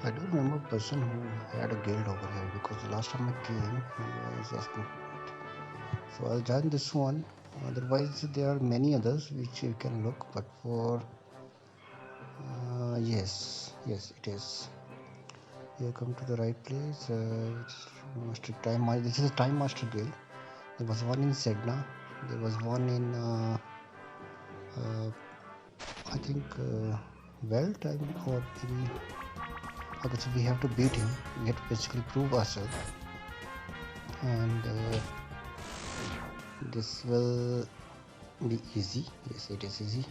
I don't remember a person who had a guild over here because the last time I came, he was asking for it. So I'll join this one. Otherwise, there are many others which you can look, but for yes, it is. You come to the right place. Master time. This is a time master guild. There was one in Sedna. There was one in uh, I think well time or maybe. Okay, so we have to beat him. We have to basically prove ourselves, and this will be easy. Yes, it is easy.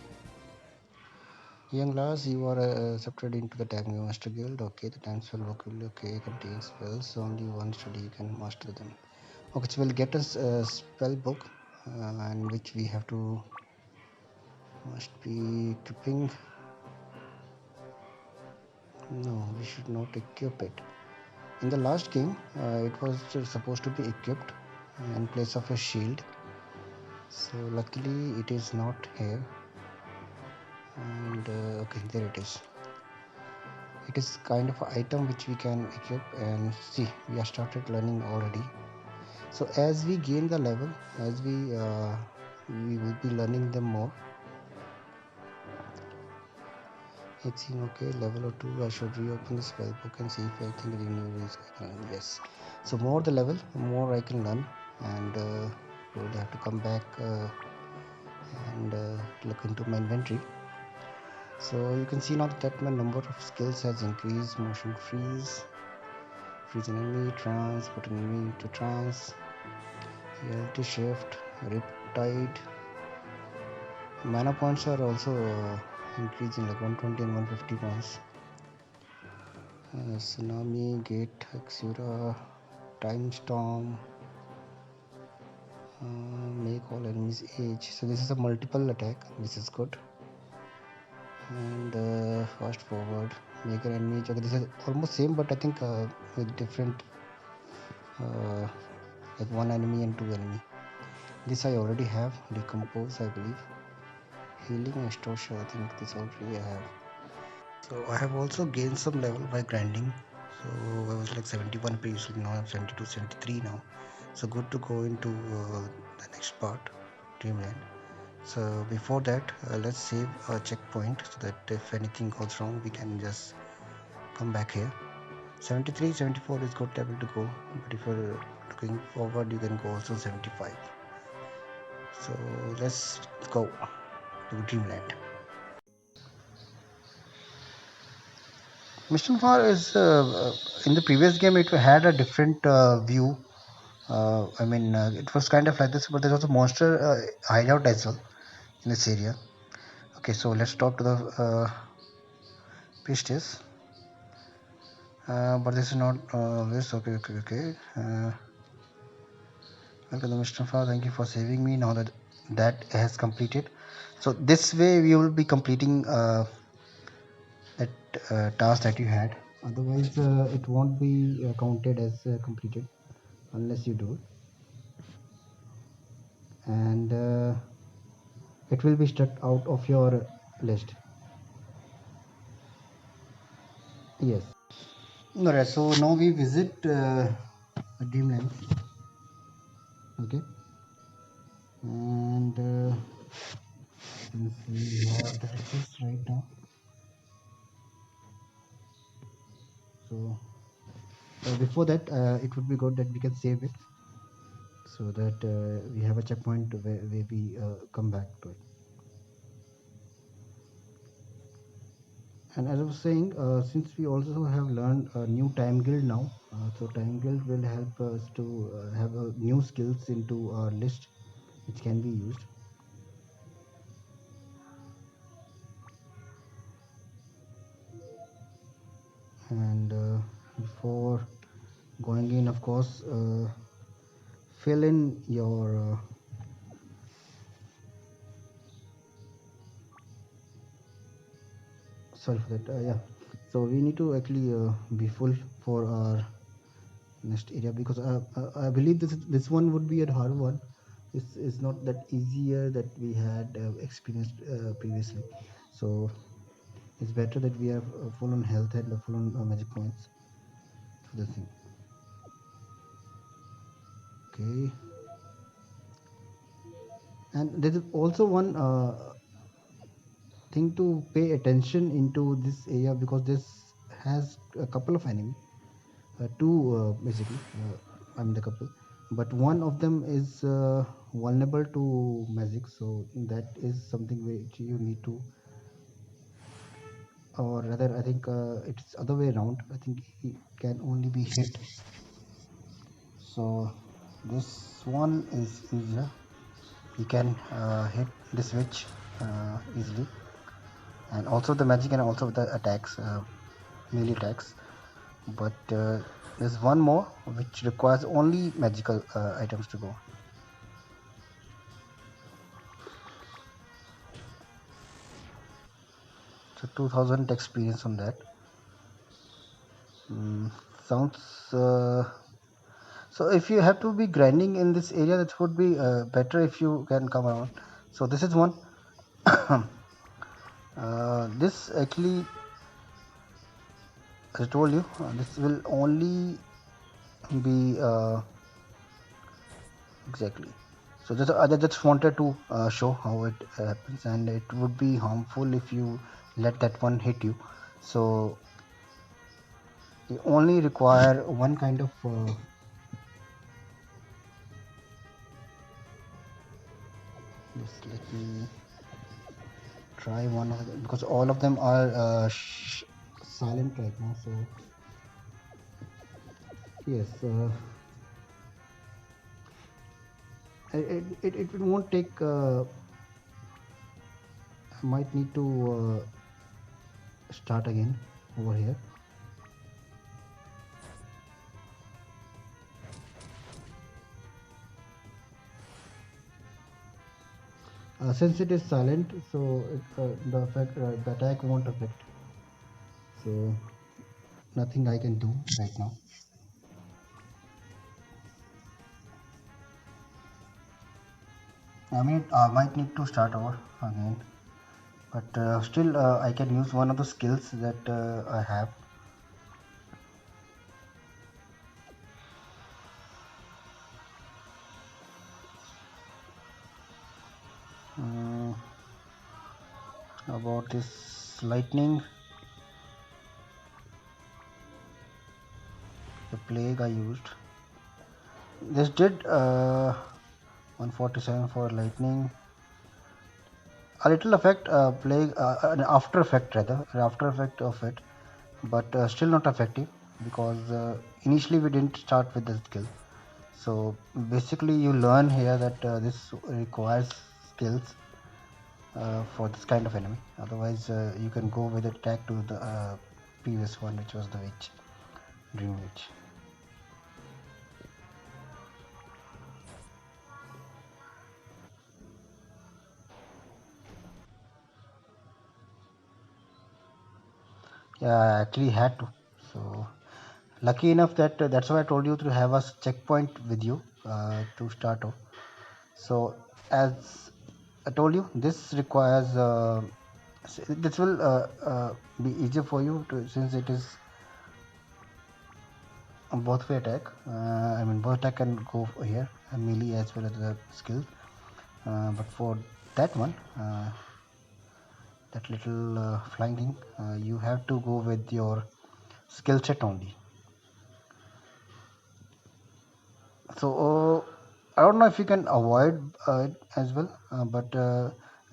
Young Lars, you are accepted into the Time Master Guild. Okay, the time spell vocabulary okay contains spells. Only one study you can master them. Okay, so we'll get us a spell book, and which we have to must be equipping. No, we should not equip it. In the last game, it was supposed to be equipped in place of a shield. So luckily, it is not here. And okay, there it is. It is kind of an item which we can equip, and see, we have started learning already. So as we gain the level, as we will be learning them more. It's in okay, level or 2. I should reopen the spell book and see if anything renewed is yes. So more the level, more I can learn, and we'll have to come back and look into my inventory. So you can see now that my number of skills has increased. Motion freeze, freeze an enemy, trance, put an enemy into trance, reality shift, riptide. Mana points are also increasing, like 120 and 150 points. Tsunami, Gate, Exura, Time Storm, make all enemies age. So this is a multiple attack. This is good. And fast forward, make an enemy. Okay, this is almost same, but I think with different, like one enemy and two enemy. This I already have. Decompose, I believe. Healing, extortion. I think this already I have. So I have also gained some level by grinding. So I was like 71 previously. Now I'm 72, 73 now. So good to go into the next part, Dreamland. So before that, let's save a checkpoint so that if anything goes wrong, we can just come back here. 73, 74 is good level to go, but if you're looking forward, you can go also 75. So let's go to Dreamland. Mission Far is in the previous game. It had a different view. It was kind of like this, but there's also monster hideout as well in this area. Okay, so let's talk to the priestess. But this is not this. Okay. Welcome to Mustafa. Thank you for saving me. Now that has completed, so this way we will be completing that task that you had. Otherwise, it won't be counted as completed unless you do it, and it will be struck out of your list. Yes. Alright. So now we visit Dreamland. Okay. And we have the access right now. So before that, it would be good that we can save it so that we have a checkpoint where we come back to it. And as I was saying, since we also have learned a new time guild now, so time guild will help us to have new skills into our list which can be used. And before going in, of course, fill in your sorry for that. Yeah, so we need to actually be full for our next area because I believe this one would be a hard one. This is not that easier that we had experienced previously. So It's better that we are full on health and full on magic points for this thing. Okay, and there is also one thing to pay attention into this area, because this has a couple of enemy, two basically. I mean the couple, but one of them is vulnerable to magic, so that is something which you need to, or rather, I think it's other way around. I think he can only be hit. So this one is easier. You can hit this witch easily, and also the magic and also the attacks, melee attacks. But there's one more which requires only magical items to go. So 2000 experience on that. Mm, sounds so if you have to be grinding in this area, that would be better if you can come around. So this is one. This actually, as I told you, this will only be exactly. So just I just wanted to show how it happens, and it would be harmful if you let that one hit you. So you only require one kind of just let me try one of them, because all of them are silent right now. So yes, it won't take. I might need to start again over here. Since it is silent, so the attack won't affect. So nothing I can do right now. I mean, I might need to start over again, but still I can use one of the skills that I have. Mm, about this lightning, the plague I used. This did 147 for lightning. A little effect, plague, an after effect rather, an after effect of it, but still not effective, because initially we didn't start with the skill. So basically you learn here that this requires skills for this kind of enemy. Otherwise you can go with attack to the previous one, which was the witch, dream witch. Yeah, I actually had to. So lucky enough that that's why I told you to have a checkpoint with you to start off. So as I told you, this requires this will be easier for you to, since it is a both way attack. I mean both attack can go here, melee as well as the skill. But for that one, that little flying thing, you have to go with your skill set only. So I don't know if you can avoid it as well, but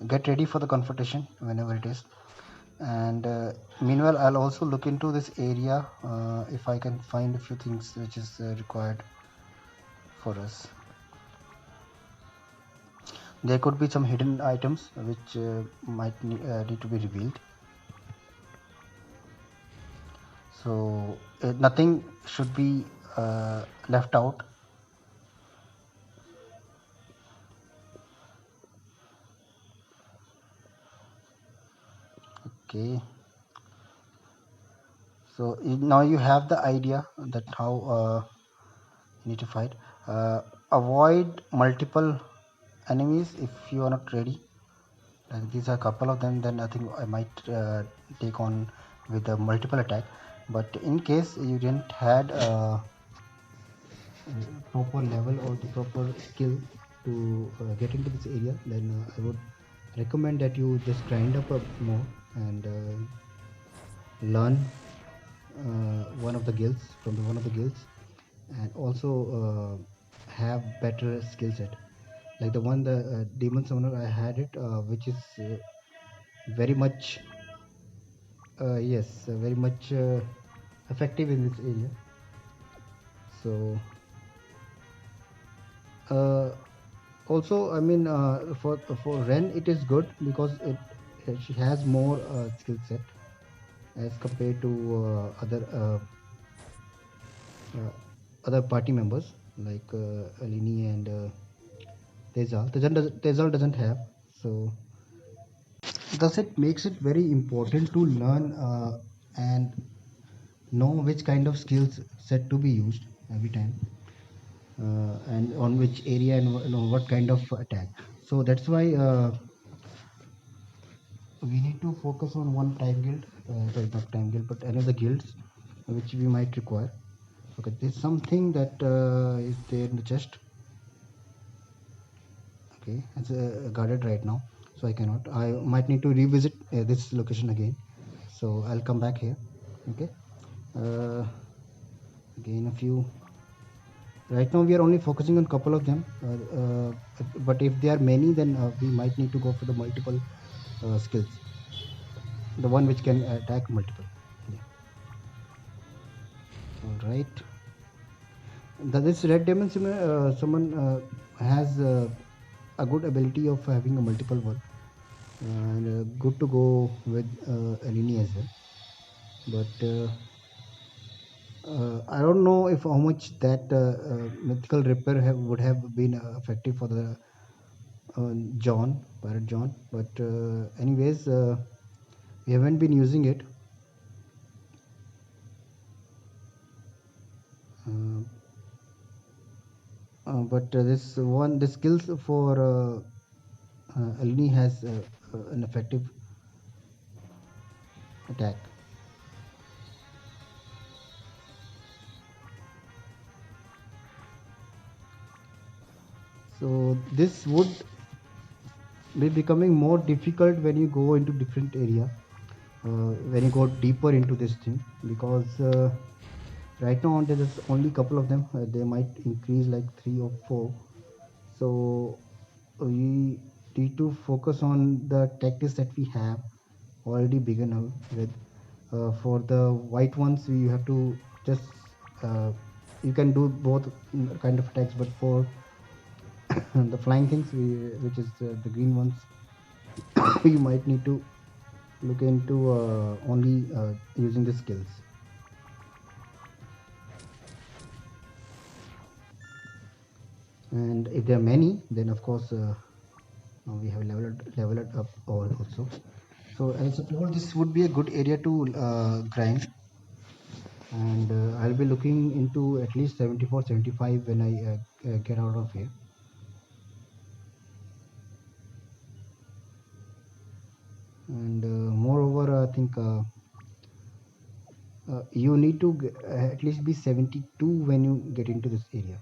get ready for the confrontation whenever it is. And meanwhile I'll also look into this area if I can find a few things which is required for us. There could be some hidden items which might need to be revealed, so nothing should be left out. Okay, so now you have the idea that how you need to fight. Avoid multiple enemies if you are not ready. these are a couple of them, then I think I might take on with a multiple attack. But in case you didn't had proper level or the proper skill to get into this area, then I would recommend that you just grind up more and learn one of the guilds from one of the guilds, and also have better skill set like the one the demon summoner I had it, which is very much yes, very much effective in this area. So uh, also, I mean, for Rhen it is good because it she has more skill set as compared to uh, other party members like Alini and Tezal. Tezal doesn't have, so thus it makes it very important to learn and know which kind of skills set to be used every time, and on which area and what kind of attack. So that's why we need to focus on one time guild, sorry, not time guild, but any of the guilds which we might require. Okay, there's something that is there in the chest. Okay, it's guarded right now, so I cannot. I might need to revisit this location again, so I'll come back here. Okay, uh, again a few. Right now we are only focusing on couple of them, but if there are many, then we might need to go for the multiple skills, the one which can attack multiple. Yeah. All right. This red demon someone has a good ability of having a multiple one, and good to go with Eleni as well. But I don't know if how much that mythical repair would have been effective for the John, Pirate John. But anyways, we haven't been using it. Uh, but the skills for Eleni has an effective attack. So this would be becoming more difficult when you go into different area, when you go deeper into this thing, because right now there's only couple of them. They might increase like 3 or 4. So we need to focus on the tactics that we have already begun with. For the white ones, we have to just uh, you can do both kind of attacks, but for the flying things, which is the green ones, you might need to look into only using the skills. And if there are many, then of course now we have leveled up all also. So as I told, this would be a good area to grind, and I'll be looking into at least 74, 75 when I get out of here. And moreover, I think you need to at least be 72 when you get into this area.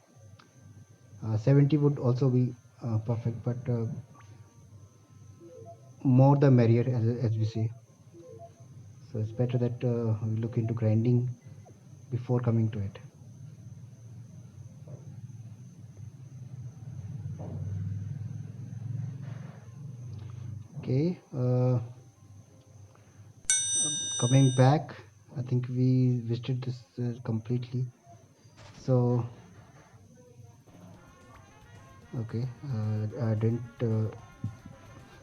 70 would also be perfect, but more the merrier, as we say. So it's better that we look into grinding before coming to it. Okay, coming back, I think we visited this completely. So okay, I didn't.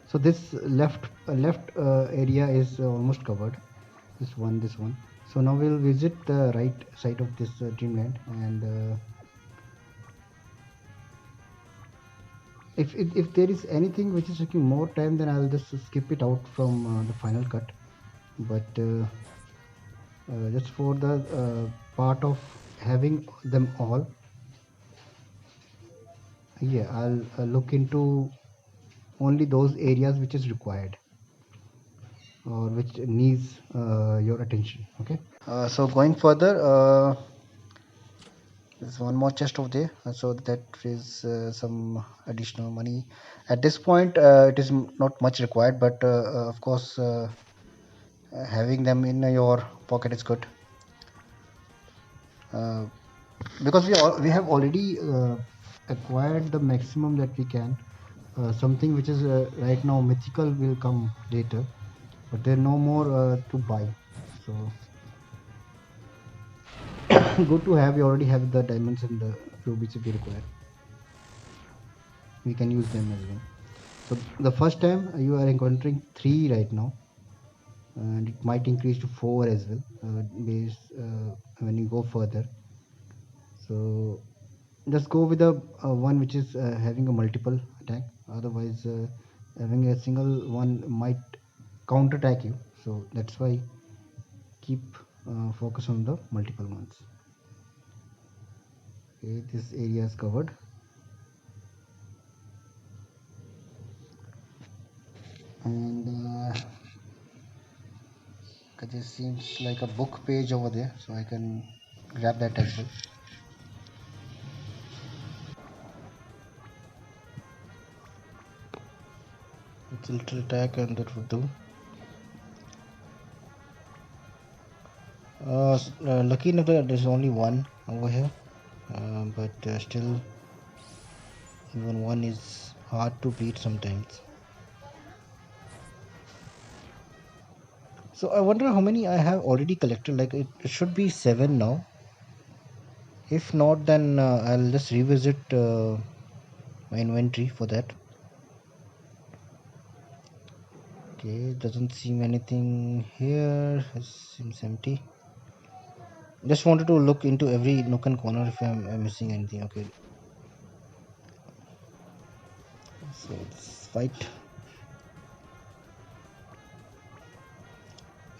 So this left area is almost covered. This one. So now we'll visit the right side of this Dreamland, and if there is anything which is taking more time, then I'll just skip it out from the final cut. But just for the part of having them all, yeah, I'll look into only those areas which is required or which needs your attention. Okay. So going further, there's one more chest over there, so that is some additional money. At this point, it is not much required, but of course, having them in your pocket is good, uh, because we have already acquired the maximum that we can. Something which is right now mythical will come later, but there are no more to buy. So good to have. We already have the diamonds and the rubies if we require. We can use them as well. So the first time you are encountering 3 right now, and it might increase to 4 as well, when you go further. So just go with the one which is having a multiple attack. Otherwise, having a single one might counter attack you. So that's why keep focus on the multiple ones. Okay, this area is covered. And there seems like a book page over there, so I can grab that as well. It's a little attack, and that would do. Lucky enough that there's only one over here, but still, even one is hard to beat sometimes. So I wonder how many I have already collected. Like it should be 7 now. If not, then I'll just revisit my inventory for that. Okay, doesn't seem anything here. It seems empty. Just wanted to look into every nook and corner if I'm missing anything. Okay, so let's fight.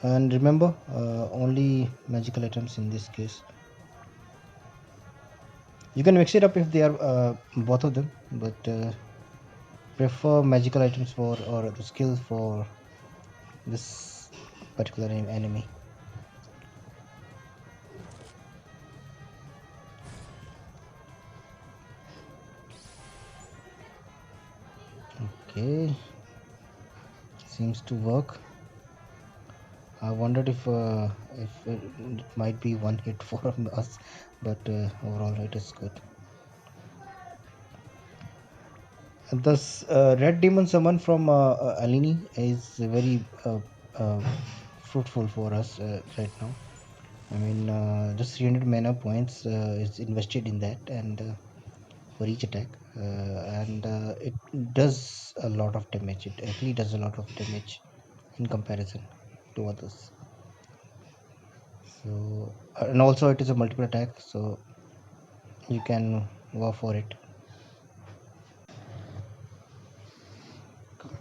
And remember, only magical items in this case. You can mix it up if they are both of them, but prefer magical items for, or the skill for this particular enemy. Okay, seems to work. I wondered if it might be one hit for us, but overall it is good. And this red demon summon from Alini is very uh, fruitful for us right now. I mean, just 300 mana points is invested in that, and for each attack, and it does a lot of damage. It actually does a lot of damage in comparison to others. So, and also it is a multiple attack, so you can go for it.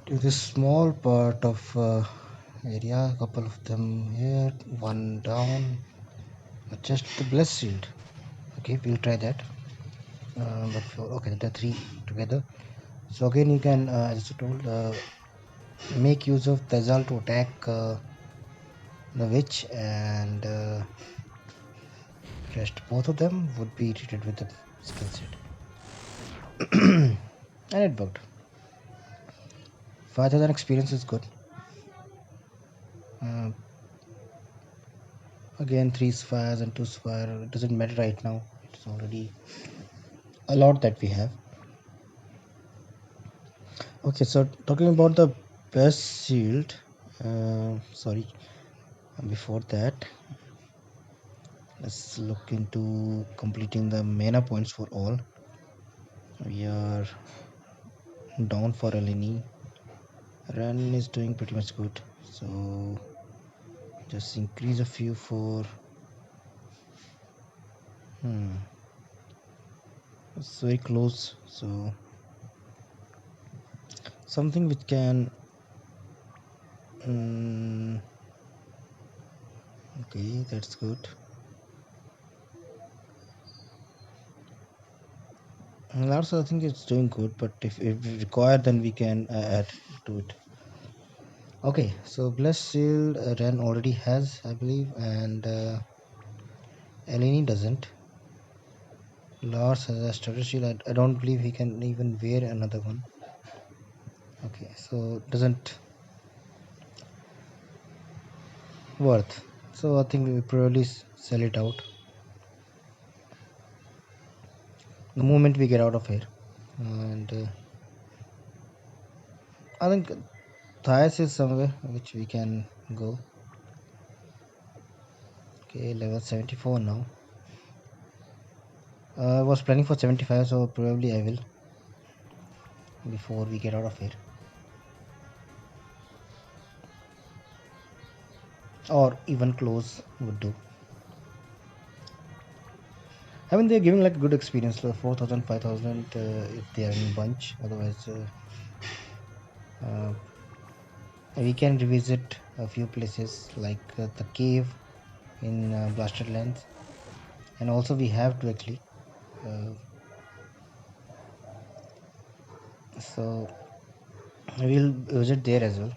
To this small part of area, a couple of them here, one down, just the blessed shield. Okay, we'll try that. But for, okay, the 3 together. So again, you can, as I told, make use of Tazal to attack the witch, and rest both of them would be treated with the skill set. And it worked. 5,000 experience is good. Uh, Again, 3 spheres and 2 sphere, it doesn't matter right now. It's already a lot that we have. Okay, so talking about the best shield, sorry, before that, let's look into completing the mana points for all. We are down for Eleni. Rhen is doing pretty much good, so just increase a few for it's very close, so something which can okay, that's good. Lars, I think it's doing good, but if required, then we can add to it. Okay, so Blessed Shield Ren already has, I believe, and Eleni doesn't. Lars has a Starter Shield. I don't believe he can even wear another one. Okay, so doesn't worth. So I think we will probably sell it out the moment we get out of here. And I think Thais is somewhere which we can go. Okay, level 74 now. I was planning for 75, so probably I will before we get out of here. Or even close would do. I mean, they're giving like good experience, like 4,000, 5,000 if they are in bunch. Otherwise, uh, we can revisit a few places like the cave in Blasted Lands, and also we have to actually. Uh, so we'll visit there as well.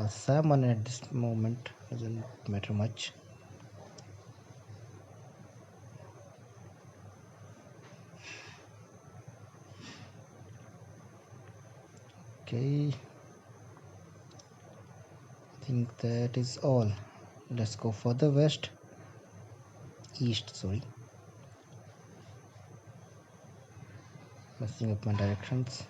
Salmon at this moment doesn't matter much. Okay, I think that is all. Let's go further west, east. Sorry, messing up my directions.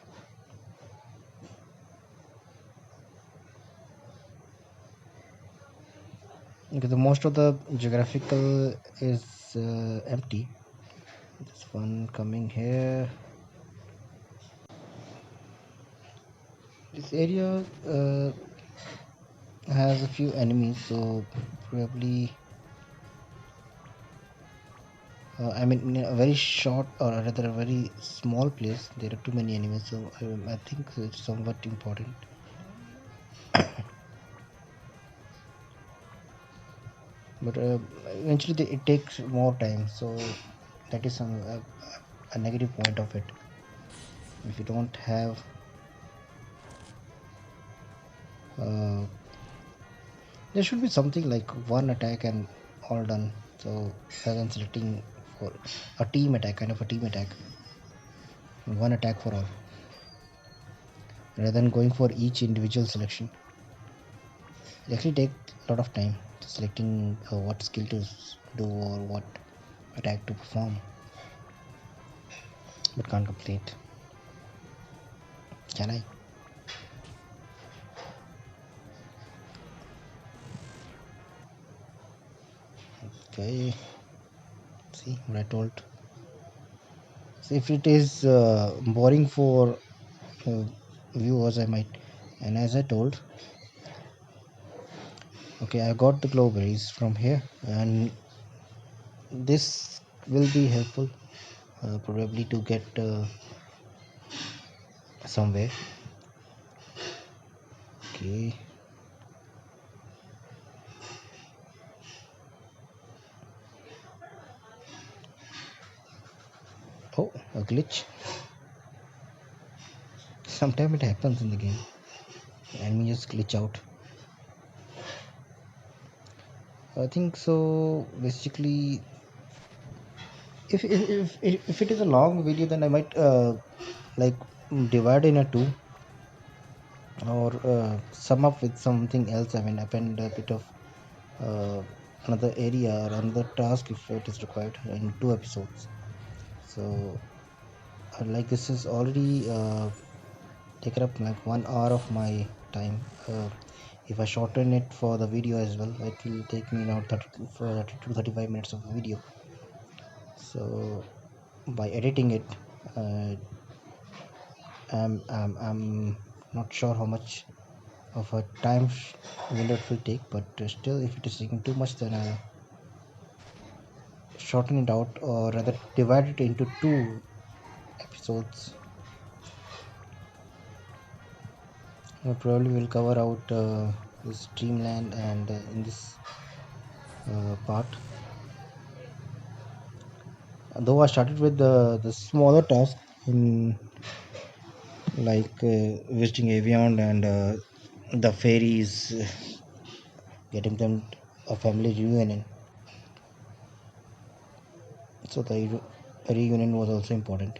Okay, the most of the geographical is empty. This one coming here. This area has a few enemies, so probably I mean in a very short or rather a very small place there are too many enemies, so I think it's somewhat important. But eventually it takes more time, so that is some a negative point of it. If you don't have uh, there should be something like one attack and all done, so rather than selecting for a team attack, kind of a team attack, one attack for all, rather than going for each individual selection. It actually takes a lot of time selecting what skill to do or what attack to perform, but can't complete. Can I? Okay, see what I told. So if it is boring for uh, viewers, I might. And as I told, okay, I got the glowberries from here, and this will be helpful probably to get somewhere. Okay. Oh, a glitch. Sometimes it happens in the game. Enemy just glitch out. I think so. Basically, if it is a long video, then I might like divide in a two, or sum up with something else. I mean, append a bit of uh, another area or another task if it is required in two episodes. So, like this is already taken up like 1 hour of my time. If I shorten it for the video as well, it will take me now 30 for 30 to 35 minutes of video. So by editing it, uh, I'm not sure how much of a time window it will take, but still, if it is taking too much, then I'll shorten it out, or rather divide it into two episodes. I probably will cover out this Dreamland and in this part. Though I started with the smaller task in like visiting Aveyond and the fairies, getting them a family reunion. So the reunion was also important.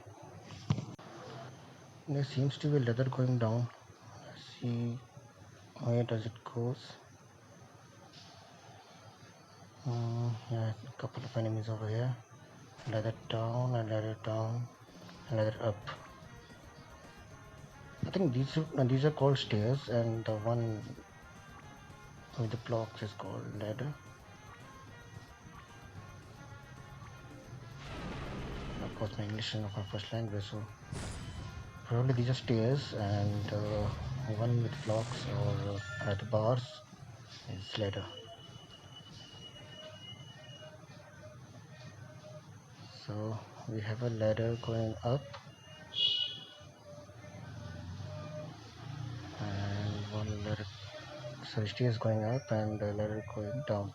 There seems to be leather going down. Let's see where does it goes. Yeah, a couple of enemies over here. Leather down and leather down and leather up. I think these are called stairs, and the one with the blocks is called ladder. Of course, my English is not my first language, so probably these are stairs, and one with blocks or the bars is ladder. So we have a ladder going up and one ladder, so stairs going up and a ladder going down.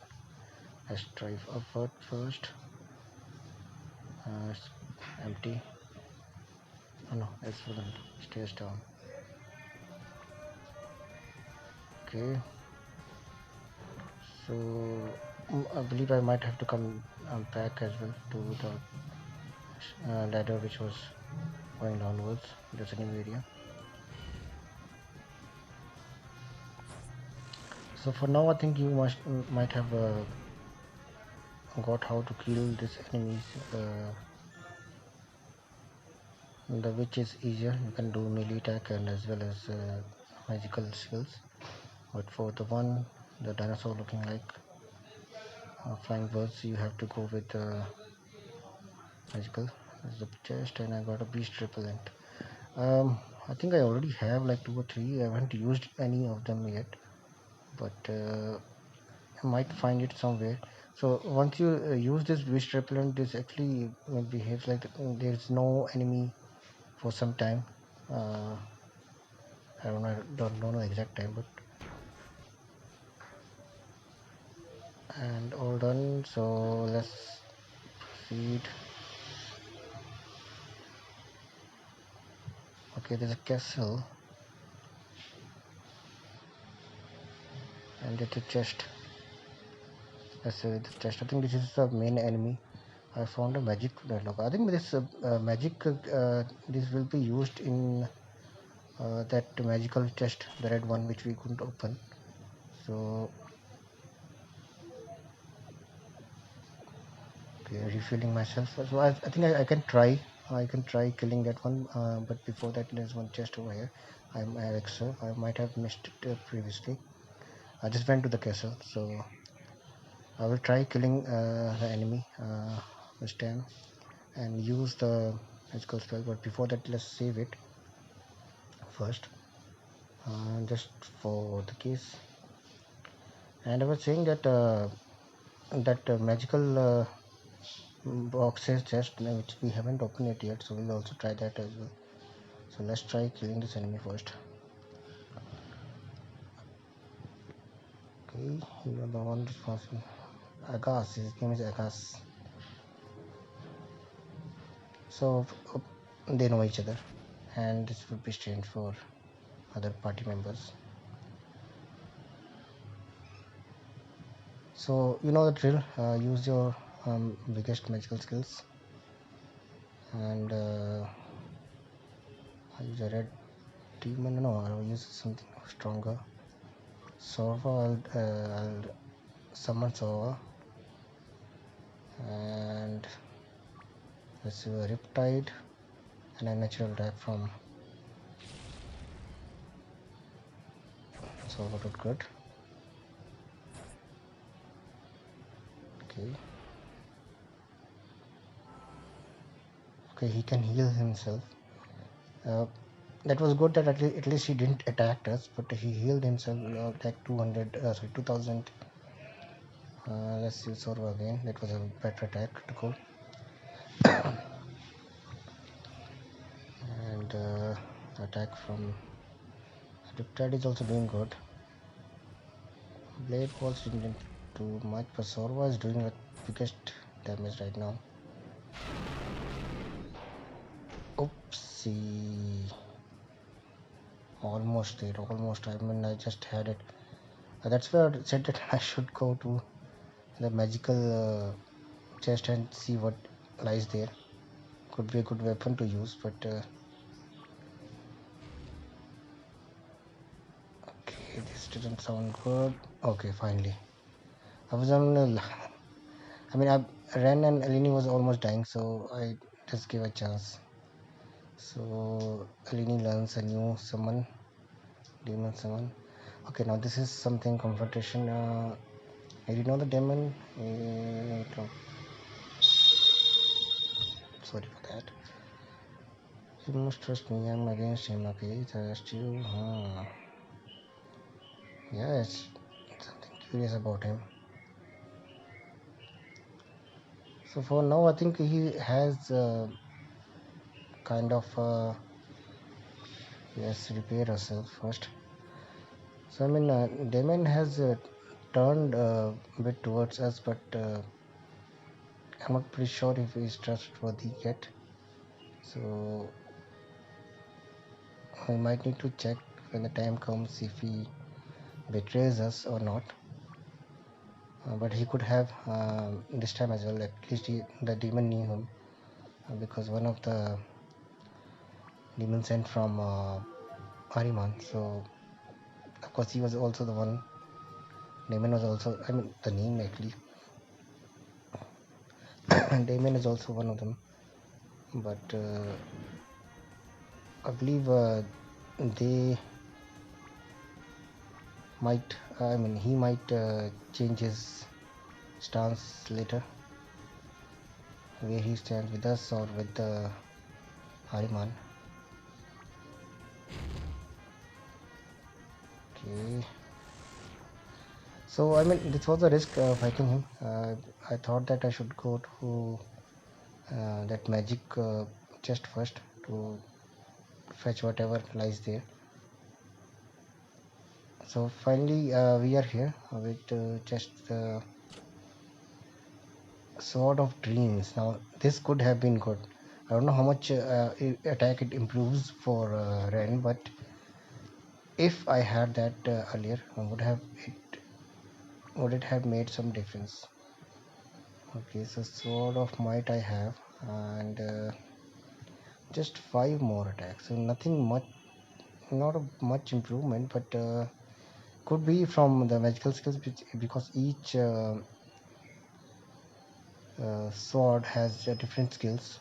Let's drive upward first. It's empty. Oh no, it's full. Stairs down. Okay, so I believe I might have to come back as well to the ladder which was going downwards. There's a new area. So for now, I think you might have got how to kill these enemies. The which is easier. You can do melee attack and as well as magical skills. But for the one, the dinosaur looking like flying birds, you have to go with magical. There's the chest, and I got a beast repellent. I think I already have like 2 or 3. I haven't used any of them yet, but I might find it somewhere. So once you use this beast repellent, this actually behaves like there's no enemy for some time. Uh, I don't know the exact time, but and all done. So let's proceed. Okay, there's a castle and it's a chest. Let's say the chest. I think this is the main enemy. I found a magic padlock. I think this magic this will be used in that magical chest, the red one which we couldn't open. So okay, refilling myself. So I think I can try. I can try killing that one. But before that, there's one chest over here. I'm Alexa. I might have missed it previously. I just went to the castle, so I will try killing the enemy this time and use the magical spell. But before that, let's save it first, just for the case. And I was saying that magical boxes chest which we haven't opened it yet, so we'll also try that as well. So let's try killing this enemy first. Okay, you are the one responsible. Agas, his name is Agas. So they know each other, and this would be strange for other party members. So you know the drill. Use your biggest magical skills, and I use a red demon. No, I'll use something stronger. Sorva, I'll summon Sorva, and let's do a Riptide and a natural attack from Sorva. Good. Okay. Okay, he can heal himself. That was good that at least he didn't attack us, but he healed himself. Like 200, sorry, 2000. Let's use Sorva again. That was a better attack to go. And attack from Riptide is also doing good. Blade Balls didn't do much, but Sorva is doing the biggest damage right now. Oopsie. Almost there, almost. I mean, I just had it. That's where I said that I should go to the magical chest and see what lies there. Could be a good weapon to use, but okay, this didn't sound good. Okay, finally. I was on. I mean, Ren and Eleni was almost dying, so I just gave a chance. So Eleni learns a new summon, demon summon. Okay, now this is something confrontation. I did know the demon. Sorry for that. You must trust me. I'm against him. Okay, trust you. Yes, something curious about him. So for now, I think he has kind of yes, repair herself first. So I mean, Damon has turned a bit towards us, but I'm not pretty sure if he's trustworthy yet. So we might need to check when the time comes if he betrays us or not. But he could have this time as well. At least the demon knew him because one of the demons sent from Ariman. So of course he was also the one. Damon was also. I mean the name actually. Damon is also one of them. But I believe they might. I mean he might change his stance later. Where he stands with us or with the Ariman. Okay. So I mean, this was a risk fighting him. I thought that I should go to that magic chest first to fetch whatever lies there. So finally, we are here with just the sword of dreams. Now this could have been good. I don't know how much attack it improves for Rhen, but if I had that earlier, would it have made some difference? Okay, so sword of might I have, and just 5 more attacks. So nothing much, not a much improvement, but could be from the magical skills because each sword has different skills.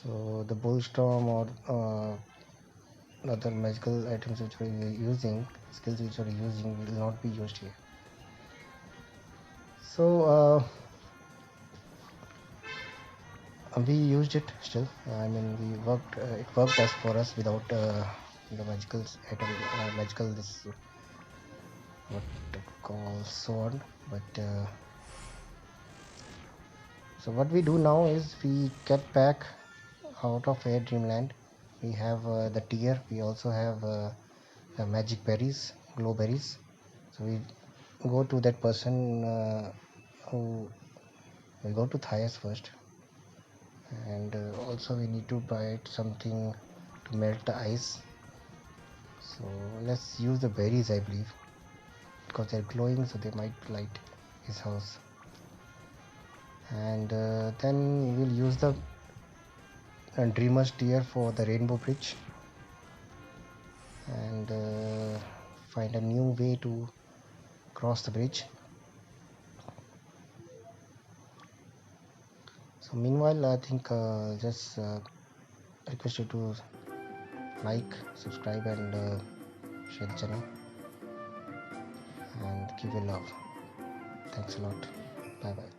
So the bullstorm or other magical items which we are using, skills which we are using, will not be used here. So we used it still. I mean, we worked. It worked as for us without the magical item, magical this what to call sword. But so what we do now is we get back out of Air Dreamland. We have the tier. We also have magic berries, glow berries. So we go to that person who we go to Thias first, and also we need to buy something to melt the ice. So let's use the berries, I believe, because they're glowing, so they might light his house. And then we'll use the dreamer's tear for the rainbow bridge, and find a new way to cross the bridge. So meanwhile, I think just request you to like, subscribe, and share the channel, and give your love. Thanks a lot. Bye bye.